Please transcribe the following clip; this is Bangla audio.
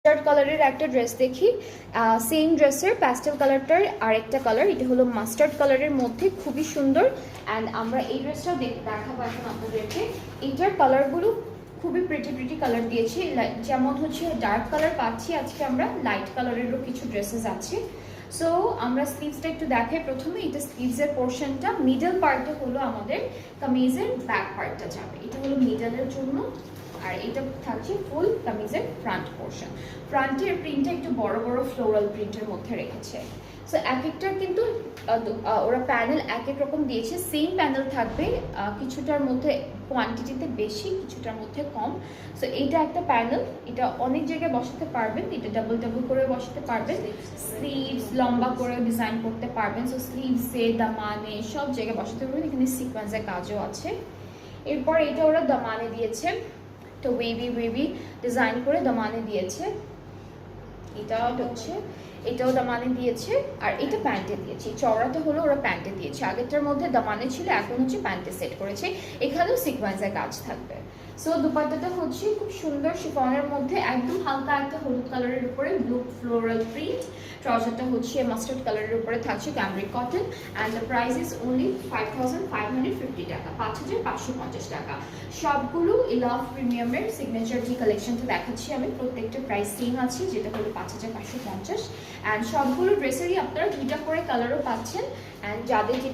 মাস্টার্ড কালারের একটা ড্রেস দেখি। সেম ড্রেসের প্যাস্টেল কালারটার আরেকটা কালার, এটা হলো মাস্টার্ড কালারের মধ্যে, খুবই সুন্দর। অ্যান্ড আমরা এই ড্রেসটাও দেখাবো এখন আপনাদেরকে। এটার কালারগুলো খুবই প্রিটি কালার দিয়েছি, যেমন হচ্ছে ডার্ক কালার পাচ্ছি, আজকে আমরা লাইট কালারেরও কিছু ড্রেসেস আছে। সো আমরা স্লিভসটা একটু দেখাই প্রথমে। এটা স্লিভসের পোর্শনটা, মিডল পার্টে হলো আমাদের কামিজের ব্যাক পার্টটা যাবে, এটা হলো মিডলের জন্য। আর এটা থাকছে ফুল কামিজের ফ্রন্ট পোর্শন। ফ্রন্টের প্রিন্টটা একটু বড় বড় ফ্লোরাল প্রিন্টের মধ্যে রেখেছে। সো এক একটার কিন্তু ওরা প্যানেল এক এক রকম দিয়েছে, সেম প্যানেল থাকবে, কিছুটার মধ্যে কোয়ান্টিটিতে বেশি, কিছুটার মধ্যে কম। সো এইটা একটা প্যানেল, এটা অনেক জায়গায় বসাতে পারবেন, এটা ডাবল করে বসাতে পারবেন। স্লিভস লম্বা করে ডিজাইন করতে পারবেন। সো স্লিভসে, দামানে সব জায়গায় বসাতে পারবেন। এখানে সিকোয়েন্সের কাজও আছে। এরপর এটা ওরা দামানে দিয়েছে, তো ওয়েভি ডিজাইন করে দামানে দিয়েছে। এটাও দামানে দিয়েছে, আর এটা প্যান্টে দিয়েছে। চওড়াটা হলো ওরা প্যান্টে দিয়েছে, আগেরটার মধ্যে দামানে ছিল, এখন হচ্ছে প্যান্টে সেট করেছে। এখানেও সিকোয়েন্সের কাজ থাকবে। সো দুপাট্টাটা হচ্ছে খুব সুন্দর শিফনের মধ্যে, একদম হালকা একটা হলুদ কালারের উপরে ব্লু ফ্লোরাল প্রিন্ট। ট্রাউজারটা হচ্ছে মাস্টার্ড কালারের উপরে থাকছে cambric cotton. And the price is only 5550 টাকা, 5550 টাকা। সবগুলো ইলাভ প্রিমিয়ামের সিগনেচার যে কালেকশনটা দেখাচ্ছি আমি, প্রত্যেকটা প্রাইস সেম আছে, যেটা হলো 5550। অ্যান্ড সবগুলো ড্রেসেরই আপনারা দুইটা করে কালারও পাচ্ছেন। অ্যান্ড যাদের যেটা